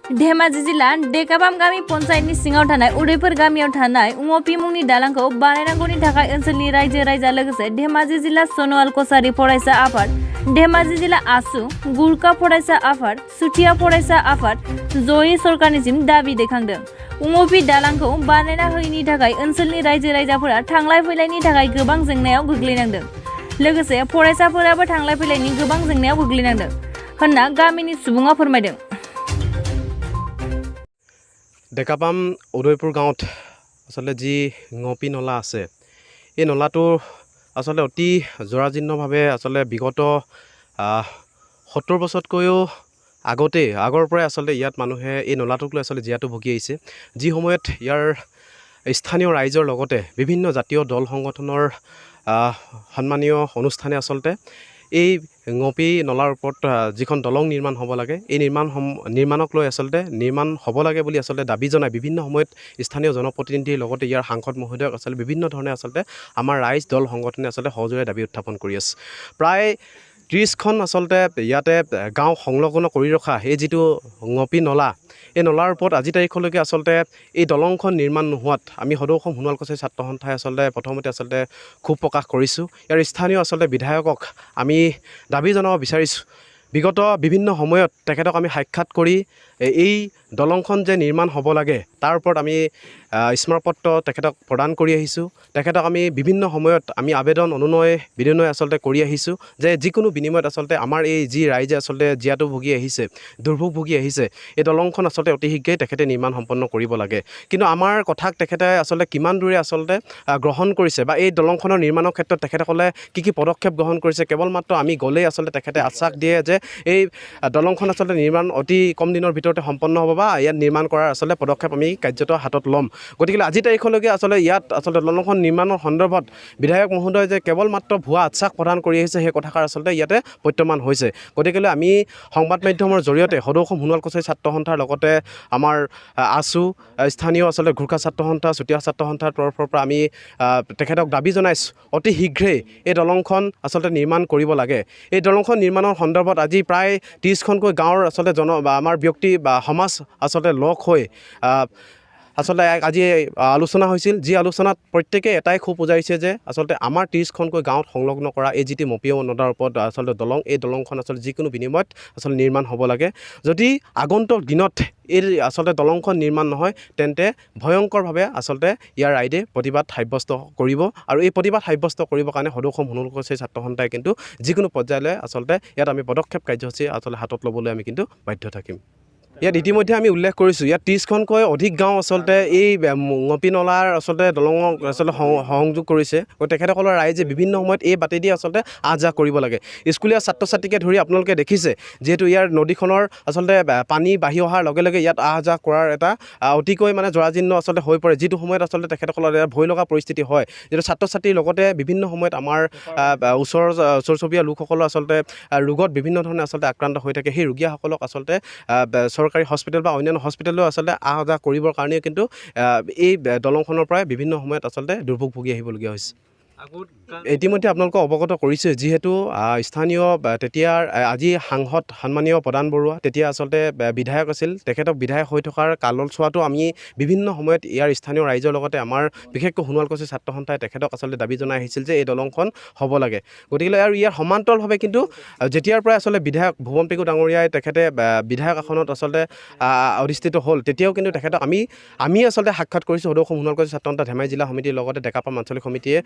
धेमाजि जिल्ला डेकापाम गामि पन्चायतनि सिङाव थानाय उदयपुर गामियाव थानाय उमपि मुंनि दालांखौ बानायनांगौनि थाखाय ओनसोलनि रायजो राजा लोगोसे धेमाजि जिल्ला सनवाल कसारि फरायसा आफाद, धेमाजि जिल्ला आसु, गुरखा फरायसा आफाद, सुथिया फरायसा आफाद जयै सरकारनिसिम दाबि दैखांदों। उमपि दालांखौ बानायना होयैनि थाखाय ओनसोलनि रायजो राजाफोरा थांलाय फैलायनि थाखाय गोबां जेंनायाव गोग्लैनांदों। लोगोसे फरायसाफोराबो थांलाय फैलायनि गोबां जेंनायाव गोग्लैनांदों होनना गामिनि सुबुङा फोरमायदों। डेकापाम उदयपुर गाँवत आसलते जी उमपि नला आछे এই নলাটো आसलते अति जराजीर्णभाৱে आसलते विगत 70 বছৰতকৈও আগৰ পৰাই आसलते ইয়াত মানুহে এই নলাটোক লৈ आसलते জীয়াতু ভুগি আহিছে। যি সময়ত ইয়াৰ স্থানীয় ৰাইজৰ লগতে বিভিন্ন জাতীয় দল সংগঠনৰ সন্মানীয় অনুষ্ঠানে आसलते এই উমপি নলাৰ ওপৰত যিখন দলং নিৰ্মাণ হ'ব লাগে এই নিৰ্মাণক লৈ आसलते নিৰ্মাণ হ'ব লাগে বুলি आसलते দাবী জনাই বিভিন্ন সময়ত স্থানীয় জনপ্ৰতিনিধিৰ লগতে ইয়াৰ সাংসদ মহোদয়ক आसलते বিভিন্ন ধৰণে आसलते আমাৰ ৰাইজ দল সংগঠনে आसलते সহযোগে দাবী উত্থাপন কৰি আছে। প্ৰায় 30খন आसलते ইয়াতে গাঁও সংলগ্ন কৰি ৰখা এই যিটো উমপি নলা এই নলাৰ ওপৰত আজি তাৰিখলৈকে आसलते এই দলংখন নিৰ্মাণ নোহোৱাত আমি সদৌ অসম সোণোৱাল কছাৰী ছাত্ৰ সন্থাই आसलते প্ৰথমতে आसलते ক্ষোভ প্ৰকাশ কৰিছোঁ। ইয়াৰ স্থানীয় आसलते বিধায়কক আমি দাবী জনাব বিচাৰিছোঁ। বিগত বিভিন্ন সময়ত তেখেতক আমি সাক্ষাৎ কৰি এই দলংখন যে নিৰ্মাণ হ'ব লাগে তাৰ ওপৰত আমি স্মাৰকপত্ৰ তেখেতক প্ৰদান কৰি আহিছোঁ। তেখেতক আমি বিভিন্ন সময়ত আমি আবেদন অনুনয় বিনয় आसलते কৰি আহিছোঁ যে যিকোনো বিনিময়ত आसलते আমাৰ এই যি ৰাইজে आसलते জীয়াতু ভুগি আহিছে দুৰ্ভোগ ভুগি আহিছে এই দলংখন आसलते অতি শীঘ্ৰেই তেখেতে নিৰ্মাণ সম্পন্ন কৰিব লাগে। কিন্তু আমাৰ কথাক তেখেতে आसलते কিমান দূৰে आसलते গ্ৰহণ কৰিছে বা এই দলংখনৰ নিৰ্মাণৰ ক্ষেত্ৰত তেখেতসকলে কি পদক্ষেপ গ্ৰহণ কৰিছে কেৱল মাত্ৰ আমি গ'লেই आसलते তেখেতে আশ্বাস দিয়ে যে এই দলংখন आसलते নিৰ্মাণ অতি কম দিনৰ ভিতৰতে সম্পন্ন হ'ব বা ইয়াত নিৰ্মাণ কৰাৰ आसलते পদক্ষেপ আমি কাৰ্যত হাতত ল'ম। গতিকে আজি তাৰিখলৈকে आसलते ইয়াত आसलते দলংখন নিৰ্মাণৰ সন্দৰ্ভত বিধায়ক মহোদয় যে কেৱল মাত্ৰ ভুৱা আশ্বাস প্ৰদান কৰি আহিছে সেই কথাষাৰ आसलते ইয়াতে প্ৰত্যামান হৈছে। গতিকে আমি সংবাদ মাধ্যমৰ জৰিয়তে সদৌ অসম সোণোৱাল কছাৰী ছাত্ৰ সন্থাৰ লগতে আমাৰ আছু স্থানীয় आसलते গুৰখা ছাত্ৰ সন্থা চুতীয়া ছাত্ৰ সন্থাৰ তৰফৰ পৰা আমি তেখেতক দাবী জনাইছোঁ অতি শীঘ্ৰেই এই দলংখন आसलते নিৰ্মাণ কৰিব লাগে। এই দলংখন নিৰ্মাণৰ সন্দৰ্ভত আজি প্ৰায় 30খনকৈ গাঁৱৰ आसलते আমাৰ ব্যক্তি বা সমাজ आसलते লগ হৈ आसलते আজি আলোচনা হৈছিল। যি আলোচনাত প্ৰত্যেকে এটাই খুব বুজাইছে যে आसलते আমাৰ 30খনকৈ গাঁৱত সংলগ্ন কৰা এই যিটো উমপি নলাৰ ওপৰত आसलते দলং এই দলংখন आसलते যিকোনো বিনিময়ত आसलते নিৰ্মাণ হ'ব লাগে। যদি আগন্তুক দিনত এই आसलते দলংখন নিৰ্মাণ নহয় তেন্তে ভয়ংকৰভাৱে आसलते ইয়াৰ ৰাইজে প্ৰতিবাদ সাব্যস্ত কৰিব আৰু এই প্ৰতিবাদ সাব্যস্ত কৰিবৰ কাৰণে সদৌ অসম সোণোৱাল কছাৰী ছাত্ৰ সন্থাই কিন্তু যিকোনো পৰ্যায়লৈ आसलते ইয়াত আমি পদক্ষেপ কাৰ্যসূচী आसलते হাতত ল'বলৈ আমি কিন্তু বাধ্য থাকিম। ইয়াত ইতিমধ্যে আমি উল্লেখ কৰিছোঁ ইয়াত 30খনকৈ অধিক গাঁও आसलते এই উমপি নলাৰ आसलते দলঙক आसलते সংযোগ কৰিছে। তেখেতসকলৰ ৰাইজে বিভিন্ন সময়ত এই বাটেদি आसलते আহ যাহ কৰিব লাগে। স্কুলীয়া ছাত্ৰ ছাত্ৰীকে ধৰি আপোনালোকে দেখিছে যিহেতু ইয়াৰ নদীখনৰ आसलते পানী বাঢ়ি অহাৰ লগে লগে ইয়াত আহ যাহ কৰাৰ এটা অতিকৈ মানে জৰাজীৰ্ণ आसलते হৈ পৰে। যিটো সময়ত आसलते তেখেতসকলৰ ভয় লগা পৰিস্থিতি হয়। যিটো ছাত্ৰ ছাত্ৰীৰ লগতে বিভিন্ন সময়ত আমাৰ ওচৰ চুবুৰীয়া লোকসকলৰ आसलते ৰোগত বিভিন্ন ধৰণে आसलते আক্ৰান্ত হৈ থাকে। সেই ৰোগীয়াসকলক आसलते চৰকাৰী হস্পিটেল বা অন্যান্য হস্পিটেললৈ आसलते আহ যাহ কৰিবৰ কাৰণে কিন্তু এই দলংখনৰ পৰাই বিভিন্ন সময়ত आसलते দুৰ্ভোগ ভুগি আহিবলগীয়া হৈছে। ইতিমধ্যে আপোনালোকক অৱগত কৰিছে যিহেতু স্থানীয় তেতিয়াৰ আজি সাংসদ সন্মানীয় প্ৰধান বৰুৱা তেতিয়া आसलते বিধায়ক আছিল। তেখেতক বিধায়ক হৈ থকাৰ কালছোৱাতো আমি বিভিন্ন সময়ত ইয়াৰ স্থানীয় ৰাইজৰ লগতে আমাৰ বিশেষকৈ সোণোৱাল কছাৰী ছাত্ৰ সন্থাই তেখেতক आसलते দাবী জনাই আহিছিল যে এই দলংখন হ'ব লাগে। গতিকে আৰু ইয়াৰ সমান্তৰালভাৱে কিন্তু যেতিয়াৰ পৰাই आसलते বিধায়ক ভুৱন পেগু ডাঙৰীয়াই তেখেতে বিধায়ক আসনত आसलते অধিষ্ঠিত হ'ল তেতিয়াও কিন্তু তেখেতক আমি आसलते সাক্ষাৎ কৰিছোঁ সদৌ অসম সোণোৱাল কছাৰী ছাত্ৰ সন্থা ধেমাজি জিলা সমিতিৰ লগতে ডেকাপাম আঞ্চলিক সমিতিয়ে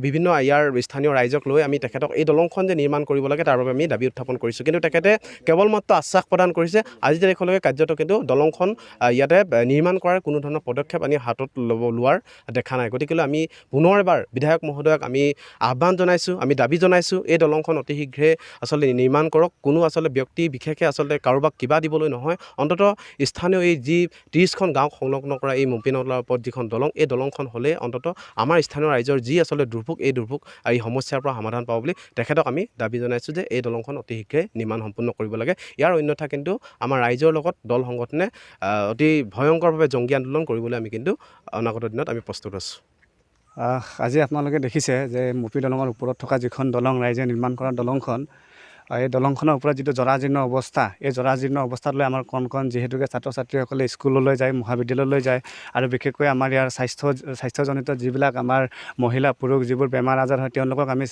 বিভিন্ন ইয়াৰ স্থানীয় ৰাইজক লৈ আমি তেখেতক এই দলংখন যে নিৰ্মাণ কৰিব লাগে তাৰ বাবে আমি দাবী উত্থাপন কৰিছোঁ। কিন্তু তেখেতে কেৱল মাত্ৰ আশ্বাস প্ৰদান কৰিছে। আজি তাৰিখলৈকে কাৰ্যত কিন্তু দলংখন ইয়াতে নিৰ্মাণ কৰাৰ কোনো ধৰণৰ পদক্ষেপ আমি হাতত লোৱাৰ দেখা নাই। গতিকে আমি পুনৰ এবাৰ বিধায়ক মহোদয়ক আমি আহ্বান জনাইছোঁ আমি দাবী জনাইছোঁ এই দলংখন অতি শীঘ্ৰে आसलते নিৰ্মাণ কৰক। কোনো आसलते ব্যক্তি বিশেষে आसलते কাৰোবাক কিবা দিবলৈ নহয় অন্ততঃ স্থানীয় এই যি 30খন গাঁও সংলগ্ন কৰা এই উমপি নলাৰ ওপৰত যিখন দলং এই দলংখন হ'লে অন্ততঃ আমাৰ স্থানীয় ৰাইজৰ যি आसलते দুৰ্ভোগ এই দুৰ্ভোগ এই সমস্যাৰ পৰা সমাধান পাব বুলি তেখেতক আমি দাবী জনাইছোঁ যে এই দলংখন অতি শীঘ্ৰে নিৰ্মাণ সম্পূৰ্ণ কৰিব লাগে। ইয়াৰ অন্যথা কিন্তু আমাৰ ৰাইজৰ লগত দল সংগঠনে অতি ভয়ংকৰভাৱে জংগী আন্দোলন কৰিবলৈ আমি কিন্তু অনাগত দিনত আমি প্ৰস্তুত আছোঁ। আজি আপোনালোকে দেখিছে যে উমপি দলঙৰ ওপৰত থকা যিখন দলং ৰাইজে নিৰ্মাণ কৰা দলংখন এই দলংখনৰ ওপৰত যিটো জৰাজীৰ্ণ অৱস্থা, এই জৰাজীৰ্ণ অৱস্থাত লৈ আমাৰ কণ যিহেতুকে ছাত্ৰ ছাত্ৰীসকলে স্কুললৈ যায়, মহাবিদ্যালয়লৈ যায়, আৰু বিশেষকৈ আমাৰ ইয়াৰ স্বাস্থ্যজনিত যিবিলাক আমাৰ মহিলা পুৰুষ যিবোৰ বেমাৰ আজাৰ হয়, তেওঁলোকক আমি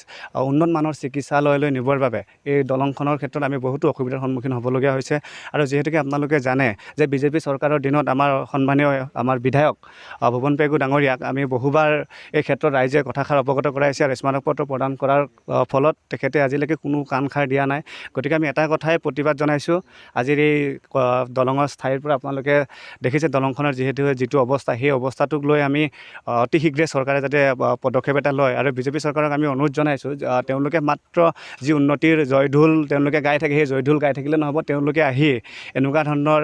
উন্নত মানৰ চিকিৎসালয়লৈ নিবৰ বাবে এই দলংখনৰ ক্ষেত্ৰত আমি বহুতো অসুবিধাৰ সন্মুখীন হ'বলগীয়া হৈছে। আৰু যিহেতুকে আপোনালোকে জানে যে বিজেপি চৰকাৰৰ দিনত আমাৰ সন্মানীয় আমাৰ বিধায়ক ভুৱন পেগু ডাঙৰীয়াক আমি বহুবাৰ এই ক্ষেত্ৰত ৰাইজে কথাষাৰ অৱগত কৰাইছে, আৰু স্মাৰকপত্ৰ প্ৰদান কৰাৰ ফলত তেখেতে আজিলৈকে কোনো কাণসাৰ দিয়া নাই। গতিকে আমি এটা কথাই প্ৰতিবাদ জনাইছোঁ, আজিৰ এই দলঙৰ ঠাইৰ পৰা আপোনালোকে দেখিছে দলংখনৰ যিটো অৱস্থা, সেই অৱস্থাটোক লৈ আমি অতি শীঘ্ৰে চৰকাৰে যাতে পদক্ষেপ এটা লয়। আৰু বিজেপি চৰকাৰক আমি অনুৰোধ জনাইছোঁ, তেওঁলোকে মাত্ৰ যি উন্নতিৰ জয়ঢোল তেওঁলোকে গাই থাকে, সেই জয়ঢোল গাই থাকিলে নহ'ব, তেওঁলোকে আহি এনেকুৱা ধৰণৰ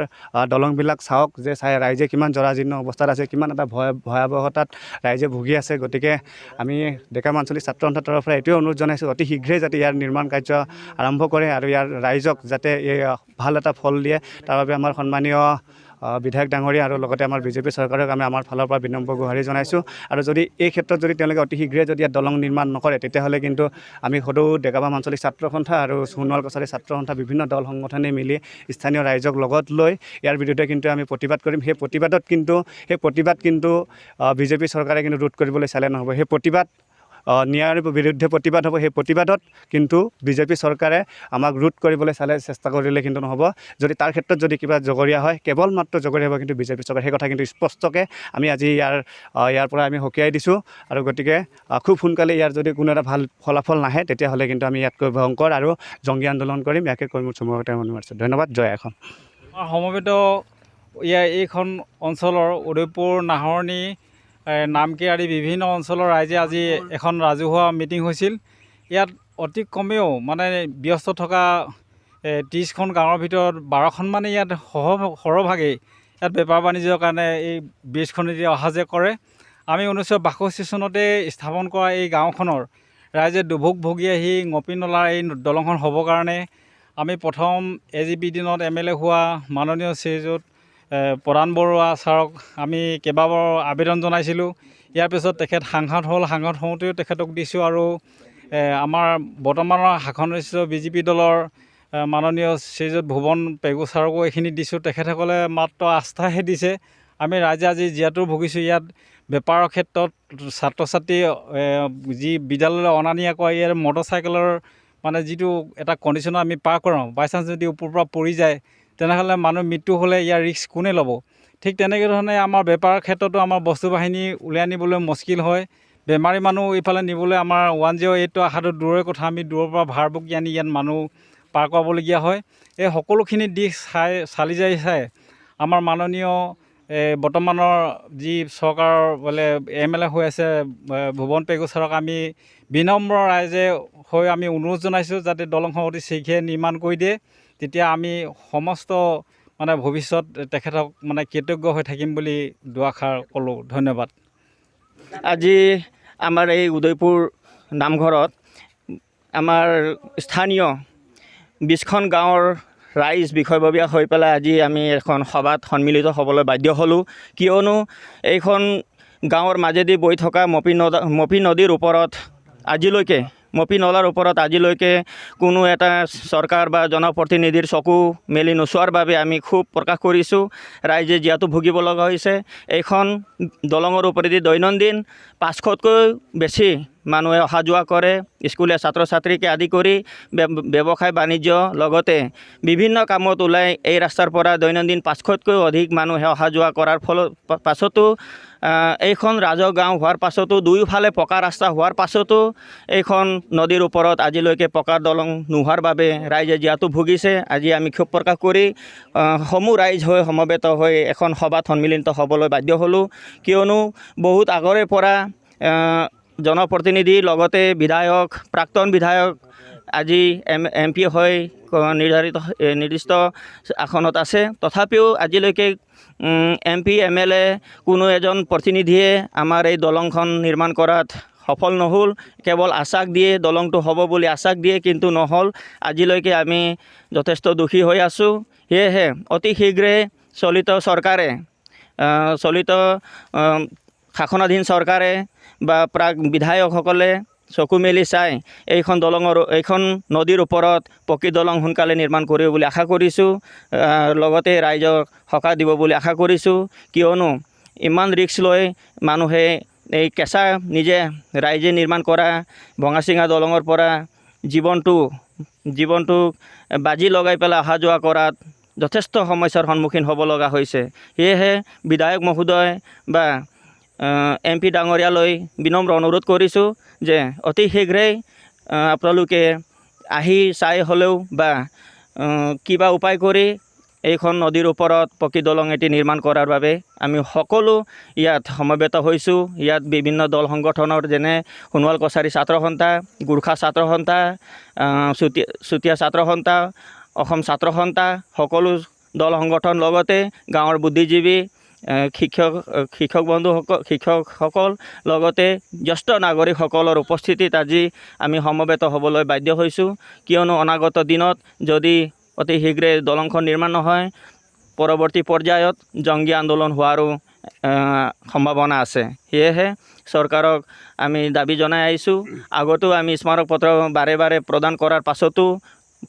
দলংবিলাক চাওক, যে চাই ৰাইজে কিমান জৰাজীৰ্ণ অৱস্থাত আছে, কিমান এটা ভয়াৱহতাত ৰাইজে ভুগি আছে। গতিকে আমি ডেকাম আঞ্চলিক ছাত্ৰ সন্থাৰ তৰফৰ পৰা এইটোৱে অনুৰোধ জনাইছোঁ, অতি শীঘ্ৰেই যাতে ইয়াৰ নিৰ্মাণ কাৰ্য আৰম্ভ কৰে আৰু ইয়াৰ ৰাইজক যাতে এই ভাল এটা ফল দিয়ে, তাৰ বাবে আমাৰ সন্মানীয় বিধায়ক ডাঙৰীয়া আৰু লগতে আমাৰ বিজেপি চৰকাৰক আমি আমাৰ ফালৰ পৰা বিনম্ৰ গুহাৰি জনাইছোঁ। আৰু যদি এই ক্ষেত্ৰত যদি তেওঁলোকে অতি শীঘ্ৰে যদি ইয়াত দলং নিৰ্মাণ নকৰে, তেতিয়াহ'লে কিন্তু আমি সদৌ ডেকাপাম আঞ্চলিক ছাত্ৰ সন্থা আৰু সোণোৱাল কছাৰী ছাত্ৰ সন্থা বিভিন্ন দল সংগঠনে মিলি স্থানীয় ৰাইজক লগত লৈ ইয়াৰ বিৰুদ্ধে কিন্তু আমি প্ৰতিবাদ কৰিম। সেই প্ৰতিবাদ কিন্তু বিজেপি চৰকাৰে কিন্তু ৰোধ কৰিবলৈ চালে নহ'ব। সেই প্ৰতিবাদ ন্যায়ৰ বিৰুদ্ধে প্ৰতিবাদ হ'ব। সেই প্ৰতিবাদত কিন্তু বিজেপি চৰকাৰে আমাক ৰোধ কৰিবলৈ চেষ্টা কৰিলে কিন্তু নহ'ব। যদি তাৰ ক্ষেত্ৰত যদি কিবা জগৰীয়া হয়, কেৱল মাত্ৰ জগৰীয়া হ'ব কিন্তু বিজেপি চৰকাৰ, সেই কথা কিন্তু স্পষ্টকৈ আমি আজি ইয়াৰ পৰা আমি সকীয়াই দিছোঁ। আৰু গতিকে খুব সোনকালে ইয়াৰ যদি কোনো এটা ভাল ফলাফল নাহে, তেতিয়াহ'লে কিন্তু আমি ইয়াতকৈ ভয়ংকৰ আৰু জংগী আন্দোলন কৰিম। ইয়াকে কৈ মোৰ চমুকৈ অনুৰোধ। ধন্যবাদ। জয় এখন সমবেত এইখন অঞ্চলৰ উদয়পুৰ, নাহৰণি, নামকি আদি বিভিন্ন অঞ্চলৰ ৰাইজে আজি এখন ৰাজহুৱা মিটিং হৈছিল। ইয়াত অতি কমেও মানে ব্যস্ত থকা 30খন গাঁৱৰ ভিতৰত 12খন মানে ইয়াত সৰহভাগেই ইয়াত বেপাৰ বাণিজ্যৰ কাৰণে এই ব্ৰিজখনেদি অহা যোৱা কৰে। আমি 1962 চনতে স্থাপন কৰা এই গাঁওখনৰ ৰাইজে দুৰ্ভোগ ভুগি আহি ngপি নলাৰ এই দলংখন হ'বৰ কাৰণে আমি প্ৰথম AGP দিনত MLA হোৱা মাননীয় শ্ৰীযুত প্ৰধান বৰুৱা ছাৰক আমি কেইবাবাৰ আবেদন জনাইছিলোঁ। ইয়াৰ পিছত তেখেত সাংসদ হ'ল, সাংসদ হওঁতেও তেখেতক দিছোঁ। আৰু আমাৰ বৰ্তমানৰ শাসনৰচিত BJP দলৰ মাননীয় শ্ৰীযুত ভুৱন পেগু ছাৰকো এইখিনি দিছোঁ। তেখেতসকলে মাত্ৰ আস্থাহে দিছে। আমি ৰাইজে আজি যিহেতু ভুগিছোঁ, ইয়াত বেপাৰৰ ক্ষেত্ৰত ছাত্ৰ ছাত্ৰী যি বিদ্যালয়লৈ অনা নিয়া কৰা, ইয়াৰ মটৰচাইকেলৰ মানে যিটো এটা কণ্ডিশ্যনত আমি পাৰ কৰাওঁ, বাই চান্স যদি ওপৰৰ পৰা পৰি যায়, তেনেহ'লে মানুহ মৃত্যু হ'লে ইয়াৰ ৰিস্ক কোনে ল'ব? ঠিক তেনেকৈ ধৰণে আমাৰ বেপাৰৰ ক্ষেত্ৰতো আমাৰ বস্তু বাহিনী উলিয়াই আনিবলৈ মুস্কিল হয়। বেমাৰী মানুহ ইফালে নিবলৈ আমাৰ 108টো আশাটো দূৰৰে কথা, আমি দূৰৰ পৰা ভাৰ বকি আনি ইয়াত মানুহ পাৰ কৰাবলগীয়া হয়। এই সকলোখিনি দিশ চালি জাৰি চাই আমাৰ মাননীয় বৰ্তমানৰ যি চৰকাৰৰ বোলে MLA হৈ আছে ভুৱন পেগু ছাৰক আমি বিনম্ৰ ৰাইজে হৈ আমি অনুৰোধ জনাইছোঁ, যাতে দলংখন অতি শীঘ্ৰে নিৰ্মাণ কৰি দিয়ে। তেতিয়া আমি সমস্ত মানে ভৱিষ্যত তেখেতক মানে কৃতজ্ঞ হৈ থাকিম বুলি দুআষাৰ ক'লোঁ। ধন্যবাদ। আজি আমাৰ এই উদয়পুৰ নামঘৰত আমাৰ স্থানীয় 20খন গাঁৱৰ ৰাইজ বিষয়ববীয়া হৈ পেলাই আজি আমি এখন সভাত সন্মিলিত হ'বলৈ বাধ্য হ'লোঁ। কিয়নো এইখন গাঁৱৰ মাজেদি বৈ থকা মপি নদীৰ ওপৰত আজিলৈকে মপি নলাৰ ওপৰত আজিলৈকে কোনো এটা চৰকাৰ বা জনপ্ৰতিনিধিৰ চকু মেলি নোচোৱাৰ বাবে আমি ক্ষোভ প্ৰকাশ কৰিছোঁ। ৰাইজে যিহেতু ভুগিব লগা হৈছে, এইখন দলঙৰ ওপৰেদি দৈনন্দিন 500তকৈ বেছি মানুহে অহা যোৱা কৰে, স্কুলীয়া ছাত্ৰ ছাত্ৰীকে আদি কৰি ব্যৱসায় বাণিজ্য লগতে বিভিন্ন কামত ওলাই এই ৰাস্তাৰ পৰা দৈনন্দিন 500তকৈ অধিক মানুহে অহা যোৱা কৰাৰ পাছতো এইখন ৰাজহ গাঁও হোৱাৰ পাছতো দুয়োফালে পকা ৰাস্তা হোৱাৰ পাছতো এইখন নদীৰ ওপৰত আজিলৈকে পকা দলং নোহোৱাৰ বাবে ৰাইজে যিহেতু ভুগিছে, আজি আমি ক্ষোভ প্ৰকাশ কৰি সমূহ ৰাইজ হৈ সমবেত হৈ এখন সভাত সন্মিলিত হ'বলৈ বাধ্য হ'লোঁ। কিয়নো বহুত আগৰে পৰা জনপ্ৰতিনিধি লগতে বিধায়ক, প্ৰাক্তন বিধায়ক আজি MP হৈ নিৰ্দিষ্ট আসনত আছে। তথাপিও আজিলৈকে MP MLA কোনো এজন প্ৰতিনিধিয়ে আমাৰ এই দলংখন নিৰ্মাণ কৰাত সফল নহ'ল। কেৱল আশ্বাস দিয়ে, দলংটো হ'ব বুলি আশ্বাস দিয়ে, কিন্তু নহ'ল। আজিলৈকে আমি যথেষ্ট দুখী হৈ আছোঁ। সেয়েহে অতি শীঘ্ৰে চলিত শাসনাধীন চৰকাৰে বা বিধায়কসকলে চকু মেলি চাই এইখন নদীৰ ওপৰত পকী দলং সোনকালে নিৰ্মাণ কৰিব বুলি আশা কৰিছোঁ। লগতে ৰাইজক সকাহ দিব বুলি আশা কৰিছোঁ, কিয়নো ইমান ৰিস্ক লৈ মানুহে এই কেঁচা নিজে ৰাইজে নিৰ্মাণ কৰা ভঙা চিঙা দলঙৰ পৰা জীৱনটো বাজি লগাই পেলাই অহা যোৱা কৰাত যথেষ্ট সমস্যাৰ সন্মুখীন হ'ব লগা হৈছে। সেয়েহে বিধায়ক মহোদয় বা MP ডাঙৰীয়ালৈ বিনম্ৰ অনুৰোধ কৰিছোঁ যে অতি শীঘ্ৰেই আপোনালোকে আহি চাই হ'লেও বা কিবা উপায় কৰি এইখন নদীৰ ওপৰত পকী দলং এটি নিৰ্মাণ কৰাৰ বাবে আমি সকলো ইয়াত সমবেত হৈছোঁ। ইয়াত বিভিন্ন দল সংগঠনৰ যেনে সোণোৱাল কছাৰী ছাত্ৰ সন্থা, গোৰ্খা ছাত্ৰ সন্থা, চুতীয়া ছাত্ৰ সন্থা, অসম ছাত্ৰ সন্থা, সকলো দল সংগঠন লগতে গাঁৱৰ বুদ্ধিজীৱী, শিক্ষকসকল লগতে জ্যেষ্ঠ নাগৰিকসকলৰ উপস্থিতিত আজি আমি সমবেত হ'বলৈ বাধ্য হৈছোঁ, কিয়নো অনাগত দিনত যদি অতি শীঘ্ৰে দলংখন নিৰ্মাণ নহয়, পৰৱৰ্তী পৰ্যায়ত জংগী আন্দোলন হোৱাৰো সম্ভাৱনা আছে। সেয়েহে চৰকাৰক আমি দাবী জনাই আহিছোঁ। আগতো আমি স্মাৰক পত্ৰ বাৰে বাৰে প্ৰদান কৰাৰ পাছতো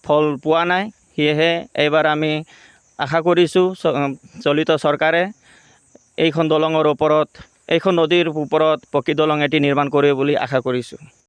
ফল পোৱা নাই। সেয়েহে এইবাৰ আমি আশা কৰিছোঁ চলিত চৰকাৰে এইখন নদীৰ ওপৰত পকী দলং এটি নিৰ্মাণ কৰিব বুলি আশা কৰিছোঁ।